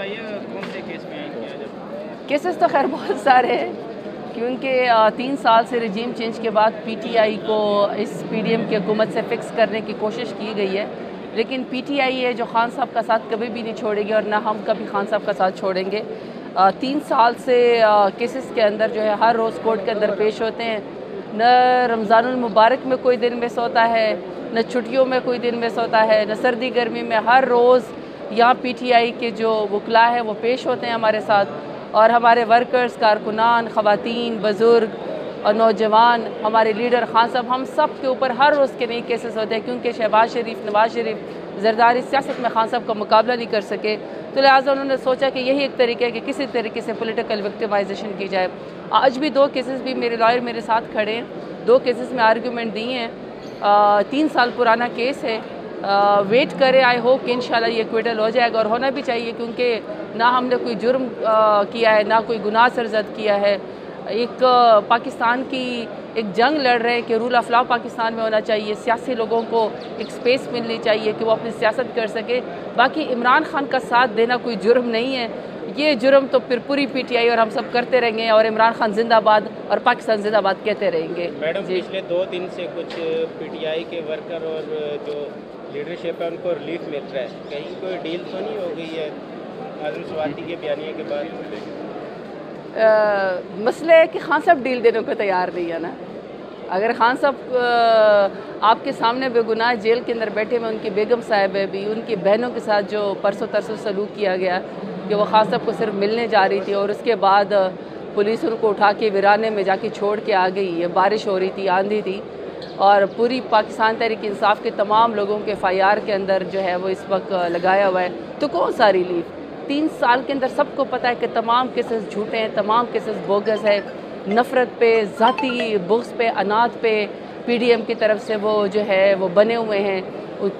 بتائیے کون سے کیس میں کیا جب؟ کیسز تو خیر بہت سارے ہیں، کیونکہ 3 سال سے رجیم چینج کے بعد پی ٹی آئی کو اس پی ڈی ایم کی حکومت سے فکس کرنے کی کوشش کی گئی ہے، لیکن پی ٹی آئی ہے جو خان صاحب کا ساتھ کبھی بھی نہیں چھوڑے گی اور نہ ہم کبھی خان صاحب کا ساتھ چھوڑیں گے۔ 3 سال سے کیسز کے اندر جو ہے ہر روز کورٹ کے اندر پیش ہوتے ہیں، نہ رمضان المبارک میں کوئی دن مس ہوتا ہے، نہ چھٹیوں میں کوئی دن مس ہوتا ہے، نہ سردی گرمی میں، ہر روز یہاں پی ٹی آئی کے جو وکلاء ہیں وہ پیش ہوتے ہیں ہمارے ساتھ، اور ہمارے ورکرز، کارکنان، خواتین، بزرگ اور نوجوان، ہمارے لیڈر خان صاحب، ہم سب کے اوپر ہر روز کے نئے کیسز ہوتے ہیں، کیونکہ شہباز شریف، نواز شریف زرداری سیاست میں خان صاحب کا مقابلہ نہیں کر سکے، تو لہٰذا انہوں نے سوچا کہ یہی ایک طریقہ ہے کہ کسی طریقے سے پولیٹیکل وکٹمائزیشن کی جائے۔ آج بھی 2 کیسز بھی میرے لائر میرے ساتھ کھڑے ہیں، 2 کیسز میں آرگیومنٹ دی ہیں، 3 سال پرانا کیس ہے، ویٹ کرے، آئی ہوپ کہ انشاءاللہ یہ ایکویٹل ہو جائے گا، اور ہونا بھی چاہیے، کیونکہ نہ ہم نے کوئی جرم کیا ہے، نہ کوئی گناہ سرزد کیا ہے۔ ایک پاکستان کی ایک جنگ لڑ رہے ہیں کہ رول آف لا پاکستان میں ہونا چاہیے، سیاسی لوگوں کو ایک سپیس ملنی چاہیے کہ وہ اپنی سیاست کر سکے۔ باقی عمران خان کا ساتھ دینا کوئی جرم نہیں ہے، یہ جرم تو پھر پوری پی ٹی آئی اور ہم سب کرتے رہیں گے، اور عمران خان زندہ باد اور پاکستان زندہ باد کہتے رہیں گے۔ میڈم پچھلے 2 دن سے کچھ پی ٹی آئی کے ورکر اور جو لیڈرشپ ہے ان کو ریلیف مل رہا ہے، کہیں کوئی ڈیل تو نہیں ہو گئی ہے اعظم سواتی کے بیانیے کے بعد؟ مسئلہ ہے کہ خان صاحب ڈیل دینے کو تیار نہیں ہے نا۔ اگر خان صاحب آپ کے سامنے بے گناہ جیل کے اندر بیٹھے ہوئے، ان کی بیگم صاحب ہے بھی، ان کی بہنوں کے ساتھ جو پرسوں ترسوں سلوک کیا گیا کہ وہ خان صاحب کو صرف ملنے جا رہی تھی اور اس کے بعد پولیس ان کو اٹھا کے ویرانے میں جا کے چھوڑ کے آ گئی ہے، بارش ہو رہی تھی، آندھی تھی، اور پوری پاکستان تحریک انصاف کے تمام لوگوں کے ایف آئی آر کے اندر جو ہے وہ اس وقت لگایا ہوا ہے، تو کون سا ریلیف؟ 3 سال کے اندر سب کو پتہ ہے کہ تمام کیسز جھوٹے ہیں، تمام کیسز بوگس ہے، نفرت پہ، ذاتی بغض پہ، انات پہ پی ڈی ایم کی طرف سے وہ جو ہے وہ بنے ہوئے ہیں،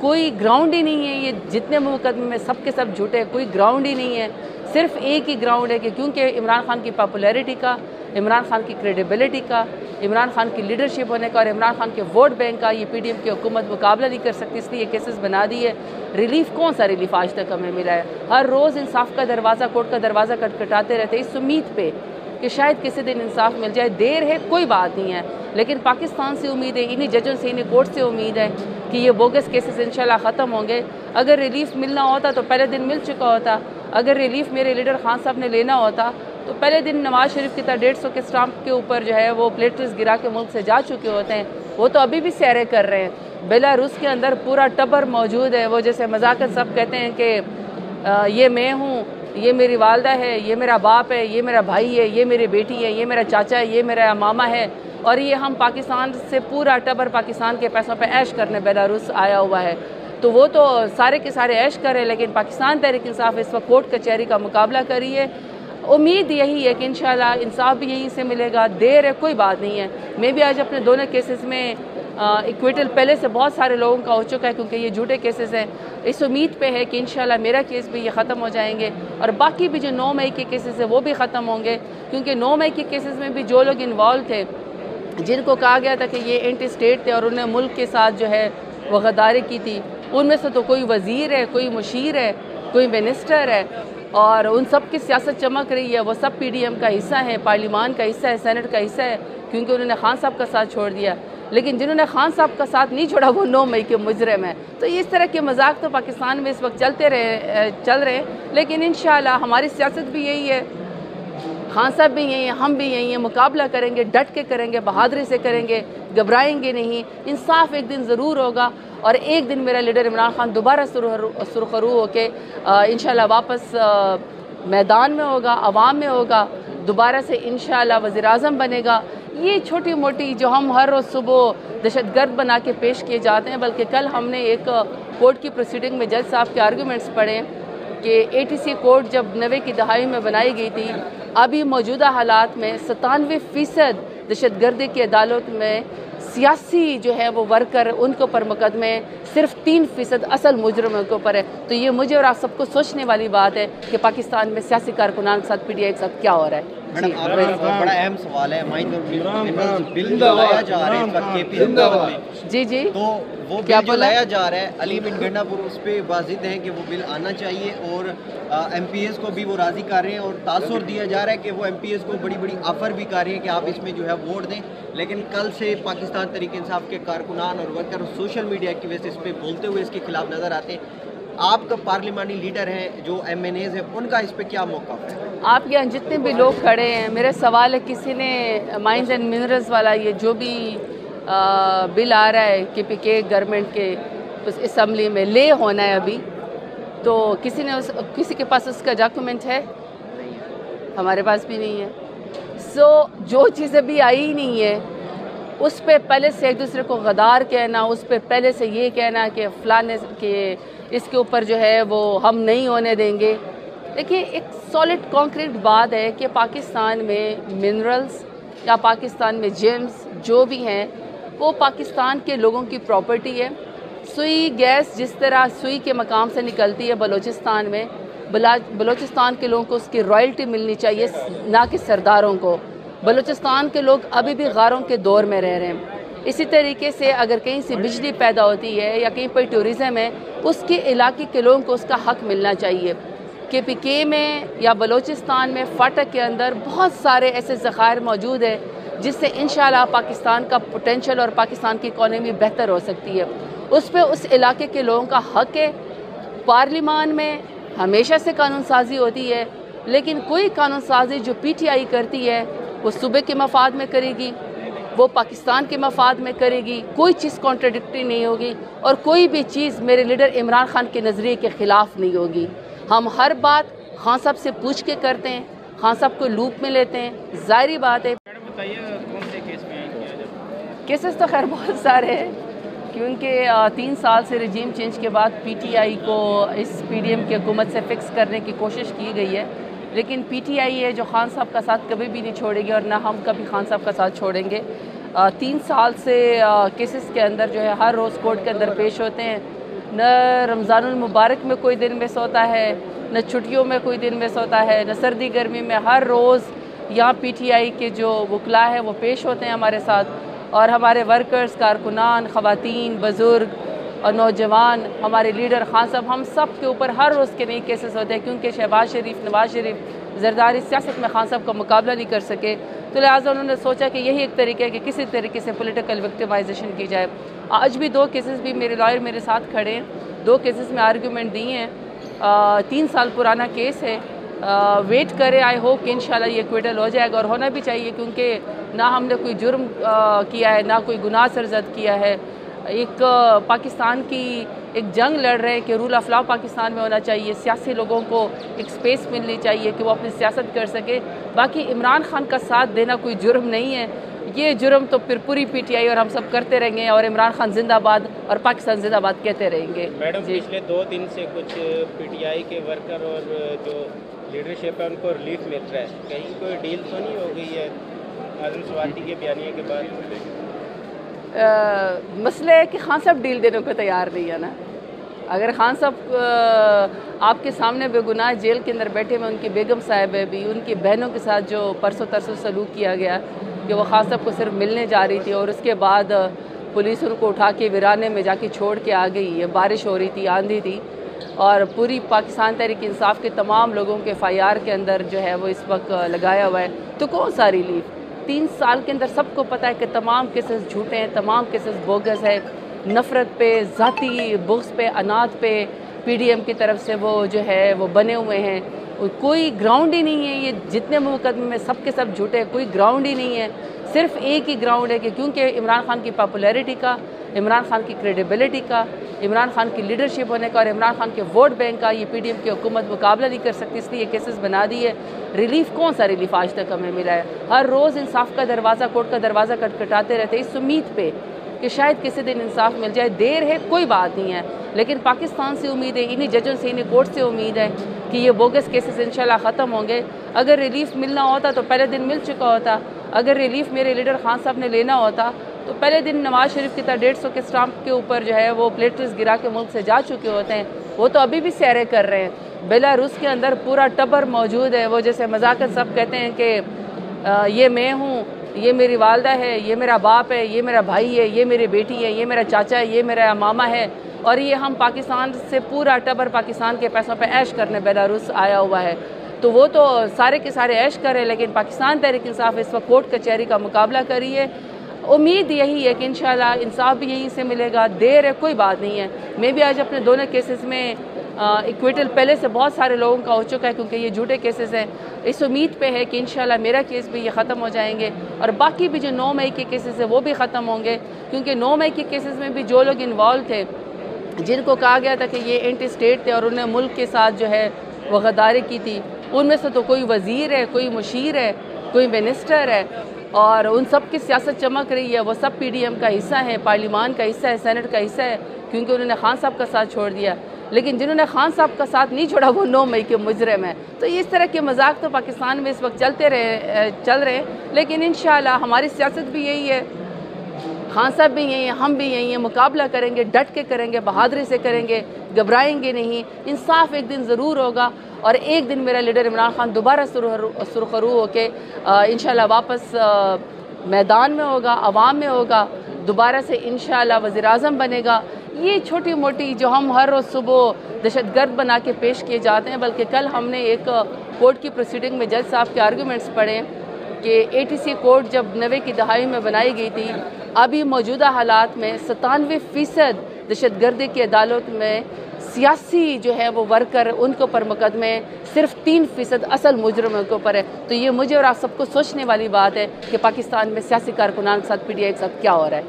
کوئی گراؤنڈ ہی نہیں ہے، یہ جتنے مقدمے میں سب کے سب جھوٹے ہیں، کوئی گراؤنڈ ہی نہیں ہے، صرف ایک ہی گراؤنڈ ہے کہ کیونکہ عمران خان کی پاپولیرٹی کا، عمران خان کی کریڈیبلٹی کا، عمران خان کی لیڈرشپ ہونے کا اور عمران خان کے ووٹ بینک کا یہ پی ڈی ایم کی حکومت مقابلہ نہیں کر سکتی، اس لیے یہ کیسز بنا دی ہے۔ ریلیف کون سا ریلیف آج تک ہمیں ملا ہے؟ ہر روز انصاف کا دروازہ، کورٹ کا دروازہ کٹکھٹاتے رہتے اس امید پہ کہ شاید کسی دن انصاف مل جائے، دیر ہے کوئی بات نہیں ہے، لیکن پاکستان سے امید ہے، انہی ججوں سے، انہی کورٹ سے امید ہے کہ یہ بوگس کیسز انشاءاللہ ختم ہوں گے۔ اگر ریلیف ملنا ہوتا تو پہلے دن مل چکا ہوتا، اگر ریلیف میرے لیڈر خان صاحب نے لینا ہوتا تو پہلے دن نواز شریف کی طرح 150 کے اسٹامپ کے اوپر جو ہے وہ پلیٹس گرا کے ملک سے جا چکے ہوتے ہیں، وہ تو ابھی بھی سیرے کر رہے ہیں۔ بیلاروس کے اندر پورا ٹبر موجود ہے، وہ جیسے مذاکر سب کہتے ہیں کہ یہ میں ہوں، یہ میری والدہ ہے، یہ میرا باپ ہے، یہ میرا بھائی ہے، یہ میری بیٹی ہے، یہ میرا چاچا ہے، یہ میرا ماما ہے، اور یہ ہم پاکستان سے پورا ٹبر پاکستان کے پیسوں پہ عیش کرنے بیلاروس آیا ہوا ہے، تو وہ تو سارے کے سارے عیش کرے، لیکن پاکستان تحریک انصاف اس وقت کورٹ کچہری کا مقابلہ کری ہے۔ امید یہی ہے کہ انشاءاللہ انصاف بھی یہیں سے ملے گا، دیر ہے کوئی بات نہیں ہے۔ میں بھی آج اپنے دونوں کیسز میں ایکویٹل پہلے سے بہت سارے لوگوں کا ہو چکا ہے، کیونکہ یہ جھوٹے کیسز ہیں، اس امید پہ ہے کہ انشاءاللہ میرا کیس بھی یہ ختم ہو جائیں گے، اور باقی بھی جو 9 مئی کے کیسز ہیں وہ بھی ختم ہوں گے، کیونکہ 9 مئی کے کیسز میں بھی جو لوگ انوالو تھے، جن کو کہا گیا تھا کہ یہ اینٹی اسٹیٹ تھے اور انہیں ملک کے ساتھ جو ہے وہ غداری کی تھی، ان میں سے تو کوئی وزیر ہے، کوئی مشیر ہے، کوئی منسٹر ہے، اور ان سب کی سیاست چمک رہی ہے، وہ سب پی ڈی ایم کا حصہ ہے، پارلیمان کا حصہ ہے، سینٹ کا حصہ ہے، کیونکہ انہوں نے خان صاحب کا ساتھ چھوڑ دیا، لیکن جنہوں نے خان صاحب کا ساتھ نہیں چھوڑا وہ 9 مئی کے مجرم ہیں۔ تو اس طرح کے مذاق تو پاکستان میں اس وقت چل رہے ہیں، لیکن انشاءاللہ ہماری سیاست بھی یہی ہے، خان صاحب بھی یہی ہیں، ہم بھی یہی ہیں، مقابلہ کریں گے، ڈٹ کے کریں گے، بہادری سے کریں گے، گھبرائیں گے نہیں، انصاف ایک دن ضرور ہوگا، اور ایک دن میرا لیڈر عمران خان دوبارہ سرخرو ہو کے انشاءاللہ واپس میدان میں ہوگا، عوام میں ہوگا، دوبارہ سے انشاءاللہ وزیر اعظم بنے گا۔ یہ چھوٹی موٹی جو ہم ہر روز صبح دہشت گرد بنا کے پیش کیے جاتے ہیں، بلکہ کل ہم نے ایک کورٹ کی پروسیڈنگ میں جج صاحب کے آرگومنٹس پڑھے کہ اے ٹی سی کورٹ جب 90 کی دہائی میں بنائی گئی تھی، ابھی موجودہ حالات میں 97% دہشت گردی کی عدالت میں سیاسی جو ہے وہ ورکر ان کے اوپر مقدمے صرف 3% اصل مجرموں کے اوپر ہے. تو یہ مجھے اور آپ سب کو سوچنے والی بات ہے کہ پاکستان میں سیاسی کارکنان کے ساتھ PTI کے ساتھ کیا ہو رہا ہے. میڈم آپ کا بڑا اہم سوال ہے مائن اور بل جو لایا جا رہا ہے اس وقت KP حکومت میں. جی تو وہ بل جو لایا جا رہا ہے علیم گنڈا پور اس پہ واضح ہے کہ وہ بل آنا چاہیے اور MPs کو بھی وہ راضی کر رہے ہیں اور تاثر دیا جا رہا ہے کہ وہ MPs کو بڑی بڑی آفر بھی کر رہے ہیں کہ آپ اس میں جو ہے ووٹ دیں. لیکن کل سے پاکستان تحریک انصاف کے کارکنان اور ورکر سوشل میڈیا کی وجہ سے اس پہ بولتے ہوئے اس کے خلاف نظر آتے ہیں. آپ کا پارلیمانی لیڈر ہیں جو MNAs ہیں ان کا اس پہ کیا موقف ہے؟ آپ یہاں جتنے بھی لوگ کھڑے ہیں میرا سوال ہے کسی نے مائنز اینڈ منرلز والا یہ جو بھی بل آ رہا ہے KPK گورنمنٹ کے اسمبلی میں لے ہونا ہے ابھی تو کسی کے پاس اس کا ڈاکومنٹ ہے؟ ہمارے پاس بھی نہیں ہے. جو چیز ابھی آئی ہی نہیں ہے اس پہ پہلے سے ایک دوسرے کو غدار کہنا, اس پہ پہلے سے یہ کہنا کہ فلانے کہ اس کے اوپر جو ہے وہ ہم نہیں ہونے دیں گے. دیکھیے ایک سالڈ کانکریٹ بات ہے کہ پاکستان میں منرلز یا پاکستان میں جیمز جو بھی ہیں وہ پاکستان کے لوگوں کی پراپرٹی ہے. سوئی گیس جس طرح سوئی کے مقام سے نکلتی ہے بلوچستان میں, بلوچستان کے لوگوں کو اس کی رائلٹی ملنی چاہیے نہ کہ سرداروں کو. بلوچستان کے لوگ ابھی بھی غاروں کے دور میں رہ رہے ہیں. اسی طریقے سے اگر کہیں سے بجلی پیدا ہوتی ہے یا کہیں پر ٹورزم ہے اس کے علاقے کے لوگوں کو اس کا حق ملنا چاہیے. KPK میں یا بلوچستان میں فاٹک کے اندر بہت سارے ایسے ذخائر موجود ہیں جس سے انشاءاللہ پاکستان کا پوٹینشل اور پاکستان کی اکانومی بہتر ہو سکتی ہے. اس پہ اس علاقے کے لوگوں کا حق ہے. پارلیمان میں ہمیشہ سے قانون سازی ہوتی ہے لیکن کوئی قانون سازی جو PTI کرتی ہے وہ صوبے کے مفاد میں کرے گی, وہ پاکستان کے مفاد میں کرے گی, کوئی چیز کانٹرڈکٹری نہیں ہوگی اور کوئی بھی چیز میرے لیڈر عمران خان کے نظریے کے خلاف نہیں ہوگی. ہم ہر بات خان صاحب سے پوچھ کے کرتے ہیں, خان صاحب کو لوپ میں لیتے ہیں. ظاہری بات ہے کیسز تو خیر بہت سارے ہیں کیونکہ 3 سال سے رجیم چینج کے بعد PTI کو اس PDM کی حکومت سے فکس کرنے کی کوشش کی گئی ہے لیکن PTI ہے جو خان صاحب کا ساتھ کبھی بھی نہیں چھوڑے گی اور نہ ہم کبھی خان صاحب کا ساتھ چھوڑیں گے. 3 سال سے کیسز کے اندر جو ہے ہر روز کورٹ کے اندر پیش ہوتے ہیں. نہ رمضان المبارک میں کوئی دن مس ہوتا ہے, نہ چھٹیوں میں کوئی دن مس ہوتا ہے, نہ سردی گرمی میں. ہر روز یہاں PTI کے جو وکلاء ہیں وہ پیش ہوتے ہیں ہمارے ساتھ اور ہمارے ورکرز, کارکنان, خواتین, بزرگ اور نوجوان, ہمارے لیڈر خان صاحب, ہم سب کے اوپر ہر روز کے نئے کیسز ہوتے ہیں کیونکہ شہباز شریف, نواز شریف زرداری سیاست میں خان صاحب کا مقابلہ نہیں کر سکے تو لہٰذا انہوں نے سوچا کہ یہی ایک طریقہ ہے کہ کسی طریقے سے پولیٹیکل وکٹمائزیشن کی جائے. آج بھی 2 کیسز بھی میرے لائر میرے ساتھ کھڑے ہیں, 2 کیسز میں آرگیومنٹ دی ہیں. 3 سال پرانا کیس ہے, ویٹ کرے. آئی ہوپ کہ انشاءاللہ یہ ایکویٹل ہو جائے گا اور ہونا بھی چاہیے کیونکہ نہ ہم نے کوئی جرم کیا ہے, نہ کوئی گناہ سرزد کیا ہے. ایک پاکستان کی ایک جنگ لڑ رہے ہیں کہ رول آف لا پاکستان میں ہونا چاہیے, سیاسی لوگوں کو ایک سپیس ملنی چاہیے کہ وہ اپنی سیاست کر سکے. باقی عمران خان کا ساتھ دینا کوئی جرم نہیں ہے, یہ جرم تو پھر پوری PTI اور ہم سب کرتے رہیں گے اور عمران خان زندہ باد اور پاکستان زندہ باد کہتے رہیں گے. میڈم پچھلے 2 دن سے کچھ PTI کے ورکر اور جو لیڈرشپ ہے ان کو ریلیف مل رہا ہے, کہیں کوئی ڈیل تو نہیں ہو گئی ہے اعظم سواتی کے بیانیے کے بعد؟ مسئلہ ہے کہ خان صاحب ڈیل دینے کو تیار نہیں ہے نا. اگر خان صاحب آپ کے سامنے بے گناہ جیل کے اندر بیٹھے ہوئے, ان کی بیگم صاحب ہے بھی, ان کی بہنوں کے ساتھ جو پرسوں ترسوں سلوک کیا گیا کہ وہ خان صاحب کو صرف ملنے جا رہی تھی اور اس کے بعد پولیس ان کو اٹھا کے ویرانے میں جا کے چھوڑ کے آ گئی ہے. بارش ہو رہی تھی, آندھی تھی اور پوری پاکستان تحریک انصاف کے تمام لوگوں کے FIR کے اندر جو ہے وہ اس وقت لگایا ہوا ہے. تو کون سا ریلیف؟ 3 سال کے اندر سب کو پتہ ہے کہ تمام کیسز جھوٹے ہیں, تمام کیسز بوگس ہے. نفرت پہ, ذاتی بغض پہ, انات پہ PDM کی طرف سے وہ جو ہے وہ بنے ہوئے ہیں. کوئی گراؤنڈ ہی نہیں ہے. یہ جتنے مقدمے میں سب کے سب جھوٹے ہیں, کوئی گراؤنڈ ہی نہیں ہے. صرف ایک ہی گراؤنڈ ہے کہ کیونکہ عمران خان کی پاپولیرٹی کا, عمران خان کی کریڈیبلٹی کا, عمران خان کی لیڈرشپ ہونے کا اور عمران خان کے ووٹ بینک کا یہ PDM کی حکومت مقابلہ نہیں کر سکتی, اس لیے یہ کیسز بنا دی ہے. ریلیف کون سا ریلیف آج تک ہمیں ملا ہے؟ ہر روز انصاف کا دروازہ, کورٹ کا دروازہ کھٹکھٹاتے رہتے اس امید پہ کہ شاید کسی دن انصاف مل جائے. دیر ہے کوئی بات نہیں ہے لیکن پاکستان سے امید ہے, انہی ججوں سے, انہی کورٹ سے امید ہے کہ یہ بوگس کیسز انشاءاللہ ختم ہوں گے. اگر ریلیف ملنا ہوتا تو پہلے دن مل چکا ہوتا. اگر ریلیف میرے لیڈر خان صاحب نے لینا ہوتا تو پہلے دن نواز شریف کی طرح 150 کے اسٹامپ کے اوپر جو ہے وہ پلیٹس گرا کے ملک سے جا چکے ہوتے ہیں، وہ تو ابھی بھی سیرے کر رہے ہیں۔ بیلاروس کے اندر پورا ٹبر موجود ہے، وہ جیسے مذاکر سب کہتے ہیں کہ یہ میں ہوں، یہ میری والدہ ہے، یہ میرا باپ ہے، یہ میرا بھائی ہے، یہ میری بیٹی ہے، یہ میرا چاچا ہے، یہ میرا ماما ہے، اور یہ ہم پاکستان سے پورا ٹبر پاکستان کے پیسوں پہ عیش کرنے بیلاروس آیا ہوا ہے۔ تو وہ تو سارے کے سارے عیش کرے، لیکن پاکستان تحریک انصاف اس وقت کورٹ کچہری کا مقابلہ کری ہے۔ امید یہی ہے کہ انشاءاللہ انصاف بھی یہیں سے ملے گا، دیر ہے کوئی بات نہیں ہے۔ میں بھی آج اپنے دونوں کیسز میں ایکویٹل پہلے سے بہت سارے لوگوں کا ہو چکا ہے، کیونکہ یہ جھوٹے کیسز ہیں۔ اس امید پہ ہے کہ انشاءاللہ میرا کیس بھی یہ ختم ہو جائیں گے، اور باقی بھی جو 9 مئی کے کیسز ہیں وہ بھی ختم ہوں گے، کیونکہ 9 مئی کے کیسز میں بھی جو لوگ انوالو تھے، جن کو کہا گیا تھا کہ یہ اینٹی اسٹیٹ تھے اور انہیں ملک کے ساتھ جو ہے وہ غداری کی تھی، ان میں سے تو کوئی وزیر ہے، کوئی مشیر ہے، کوئی منسٹر ہے، اور ان سب کی سیاست چمک رہی ہے۔ وہ سب پی ڈی ایم کا حصہ ہے، پارلیمان کا حصہ ہے، سینٹ کا حصہ ہے، کیونکہ انہوں نے خان صاحب کا ساتھ چھوڑ دیا۔ لیکن جنہوں نے خان صاحب کا ساتھ نہیں چھوڑا وہ 9 مئی کے مجرم ہیں۔ تو اس طرح کے مذاق تو پاکستان میں اس وقت چل رہے ہیں، لیکن انشاءاللہ ہماری سیاست بھی یہی ہے، خان صاحب بھی یہی ہیں، ہم بھی یہی ہیں، مقابلہ کریں گے، ڈٹ کے کریں گے، بہادری سے کریں گے، گھبرائیں گے نہیں۔ انصاف ایک دن ضرور ہوگا، اور ایک دن میرا لیڈر عمران خان دوبارہ سرخرو ہو کے انشاءاللہ واپس میدان میں ہوگا، عوام میں ہوگا، دوبارہ سے انشاءاللہ وزیر اعظم بنے گا۔ یہ چھوٹی موٹی جو ہم ہر روز صبح دہشت گرد بنا کے پیش کیے جاتے ہیں، بلکہ کل ہم نے ایک کورٹ کی پروسیڈنگ میں جج صاحب کے آرگومنٹس پڑھے کہ ATC کورٹ جب 90 کی دہائی میں بنائی گئی تھی، ابھی موجودہ حالات میں 97% دہشت گردی کی عدالت میں سیاسی جو ہے وہ ورکر ان کے اوپر مقدمے، صرف 3% اصل مجرموں کے اوپر ہے۔ تو یہ مجھے اور آپ سب کو سوچنے والی بات ہے کہ پاکستان میں سیاسی کارکنان کے ساتھ PTI کے ساتھ کیا ہو رہا ہے۔